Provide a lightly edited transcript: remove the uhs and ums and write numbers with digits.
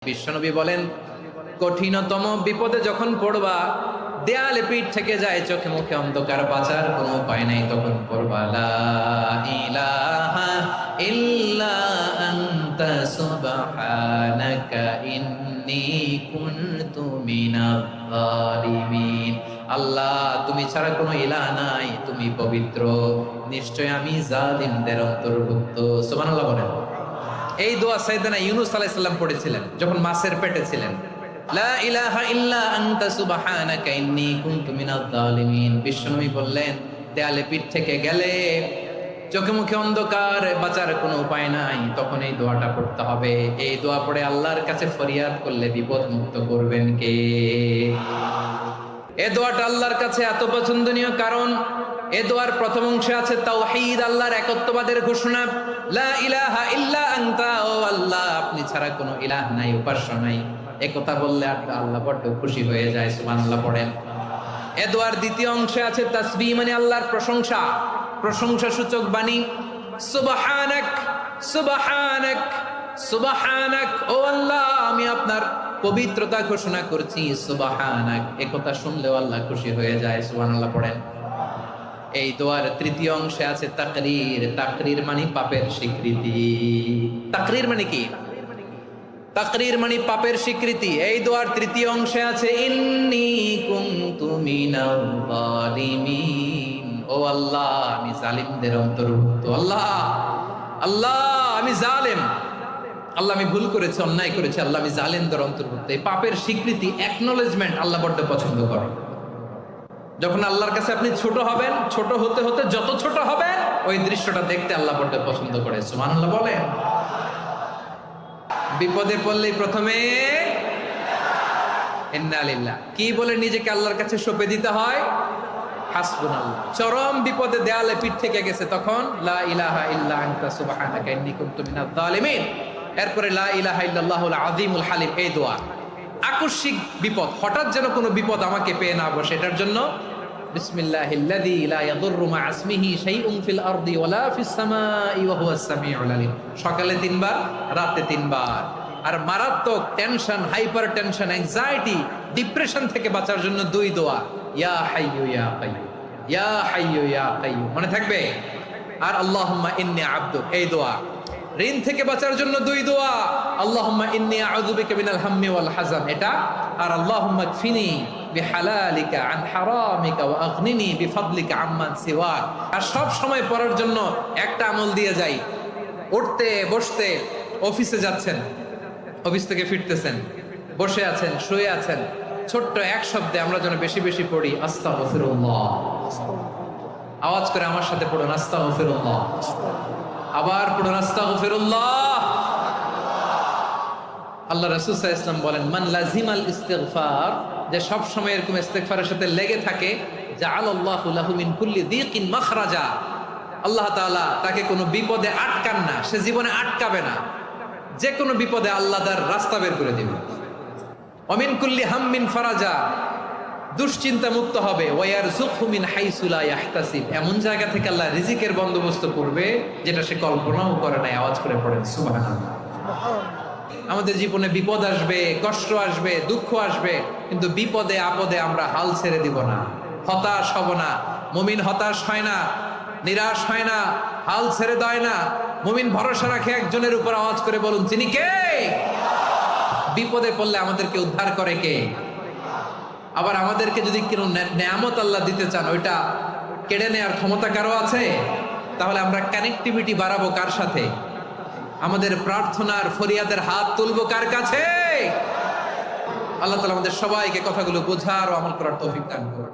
বিশ্বনবী বলেন, কঠিনতম বিপদে যখন পড়বা, দেয়ালে পিঠ থেকে যায়, চোখে মুখে অন্ধকার, বাঁচার কোনো উপায় নাই, তখন পড়বা লা ইলাহা ইল্লা আনতা সুবহানাকা ইন্নী কুনতু মিনাজ জালিমিন। আল্লাহ, তুমি ছাড়া কোনো ইলাহ নাই, তুমি পবিত্র, নিশ্চয় আমি জালিমদের অন্তর্ভুক্ত। সুবহানাল্লাহ বলেন। এই দোয়া সাইয়েদনা ইউনূস আলাইহিস সালাম পড়েছিলেন যখন মাছের পেটে ছিলেন। লা ইলাহা ইল্লা আনতা সুবহানাকা ইন্নী কুনতু মিনাজ জালিমিন। বিশ্বনবী বললেন, দেয়ালে পিঠ থেকে গেলে, চোখে মুখে অন্ধকার, বাঁচার কোনো উপায় নাই, তখন এই দোয়াটা পড়তে হবে। এই দোয়া পড়ে আল্লাহর কাছে ফরিয়াদ করলে বিপদ মুক্ত করবেন কে? এই দোয়াটা আল্লাহর কাছে এত পছন্দনীয় কারণ এ দোয়ার প্রথম অংশে আছে তাওহীদ, আল্লাহর একত্ববাদের ঘোষণা। লা ইলাহা ইল্লা আনতা, ও আল্লাহ, আপনি ছাড়া কোনো ইলাহ নাই, উপাস্য নাই। একথা বললে আল্লাহ বড় খুশি হয়ে যায়। সুবহানাল্লাহ পড়েন। এ দোয়ার দ্বিতীয় অংশে আছে তাসবিহ, মানে আল্লাহর প্রশংসা, প্রশংসা সূচক বাণী। সুবহানাক সুবহানাক সুবহানাক, ও আল্লাহ, আমি আপনার পবিত্রতা ঘোষণা করছি। সুবহানাক, একথা শুনলেও আল্লাহ খুশি হয়ে যায়। সুবহানাল্লাহ পড়েন। এই দোয়ার তৃতীয় অংশে আছে তাকরীর। তাকরীর মানে পাপের স্বীকৃতি। তাকরীর মানে কি? তাকরীর মানে পাপের স্বীকৃতি। এই দোয়ার তৃতীয় অংশে আছে ইন্নী কুনতু মিনাল জালিমিন, ও আল্লাহ, আমি জালিমদের অন্তর্ভুক্ত। আল্লাহ, আল্লাহ, আমি জালেম, আল্লাহ, আমি ভুল করেছি, অন্যায় করেছি, আল্লাহ, আমি জালিমদের অন্তর্ভুক্ত। এই পাপের স্বীকৃতি, অ্যাকনলেজমেন্ট আল্লাহ বড় পছন্দ করে। যখন আল্লাহর কাছে আপনি ছোট হবেন, ছোট হতে হতে যত ছোট হবেন, ওই দৃশ্যটা দেখতে আল্লাহ বড় পছন্দ করে। সুবহানাল্লাহ বলেন। বিপদে পড়লেই প্রথমে ইন্না লিল্লাহ কি বলে নিজেকে আল্লাহর কাছে সঁপে দিতে হয়? হাসবুনাল্লাহ। চরম বিপদে দেয়ালে পিঠ থেকে গেছে, তখন লা ইলাহা ইল্লা আনতা সুবহানাকা ইন্নী কুনতু মিনাজ জালিমিন। এরপরে লা ইলাহা ইল্লাল্লাহুল আযীমুল হালিম, এই দোয়া। আকস্মিক বিপদ, হঠাৎ যেন কোনো বিপদ আমাকে পেয়ে না বসে, এটার জন্য বিসমিল্লাহিল্লাযী লা ইয়াদুররু মা ইসমিহি শাইউন ফিল আরদি ওয়ালা ফিস সামাই ওয়া হুয়াস সামিউল আলীম। সকালে 3 বার, রাতে 3 বার। আর মারাত্মক tension, hyper tension, anxiety, depression থেকে বাঁচার জন্য 2 দোয়া, ইয়া হাইয়্যু ইয়া কাইয়্যুম, ইয়া হাইয়্যু ইয়া কাইয়্যুম, মনে থাকবে? আর আল্লাহুম্মা ইন্নী আবদুক, এই দোয়া। ঋণ থেকে বাঁচার জন্য 2 দোয়া, আল্লাহুম্মা ইন্নী আউযু বিকা মিনাল হাম্মি ওয়াল হাযান, এটা। আর আল্লাহুম্মা কফিনি বিহালালিকা আন হারামিকা ওয়া আগনিনি বিফাদলিকা আম্মান সিওয়াক। আর সব সময় পড়ার জন্য একটা আমল দিয়ে যাই। উঠতে বসতে, অফিসে যাচ্ছেন, অফিস থেকে ফিরতেছেন, বসে আছেন, শুয়ে আছেন, ছোট্ট এক শব্দে আমরা যেন বেশি বেশি পড়ি আস্তাগফিরুল্লাহ। আওয়াজ করে আমার সাথে পড়ুন আস্তাগফিরুল্লাহ। আবার পড়ুন আস্তাগফিরুল্লাহ। আল্লাহ রাসূল সাল্লাল্লাহু আলাইহি ওয়াসাল্লাম বলেন, মান লাজিমাল ইস্তিগফার, যে সব সময় এরকম ইস্তিগফারের সাথে লেগে থাকে, জাআলাল্লাহু লাহু মিন কুল্লি যিকিন মাখরাজা, আল্লাহ তাআলা তাকে কোনো বিপদে আটকান না, সে জীবনে আটকাবে না, যে কোনো বিপদে আল্লাহ তার রাস্তা বের করে দিবেন। ওয়া মিন কুল্লি হাম্মিন ফারাজা, দুশ্চিন্তা মুক্ত হবে। ওয়া ইয়ারযুকহু মিন হাইসু লা ইয়াহতাসিব, এমন জায়গা থেকে আল্লাহ রিজিকের বন্দোবস্ত করবে যেটা সে কল্পনাও করে নাই। আওয়াজ করে পড়েন সুবহানাল্লাহ। আমাদের জীবনে বিপদ আসবে, কষ্ট আসবে, দুঃখ আসবে, কিন্তু বিপদে আপদে আমরা হাল ছেড়ে দিব না, হতাশ হব না। মুমিন হতাশ হয় না, নিরাশ হয় না, হাল ছেড়ে দেয় না। মুমিন ভরসা রাখে একজনের উপর। আওয়াজ করে বলুন, তিনি কে? বিপদে পড়লে আমাদেরকে উদ্ধার করে কে? আবার আমাদেরকে যদি কোনো নেয়ামত আল্লাহ দিতে চান, ওইটা কেড়ে নেওয়ার ক্ষমতা কারো আছে? তাহলে আমরা কানেক্টিভিটি বাড়াবো কার সাথে? আমাদের প্রার্থনার ফরিয়াদের হাত তুলবো কার কাছে? আল্লাহ তাআলা আমাদের সবাইকে কথাগুলো বোঝার ও আমল করার তৌফিক দান করুন।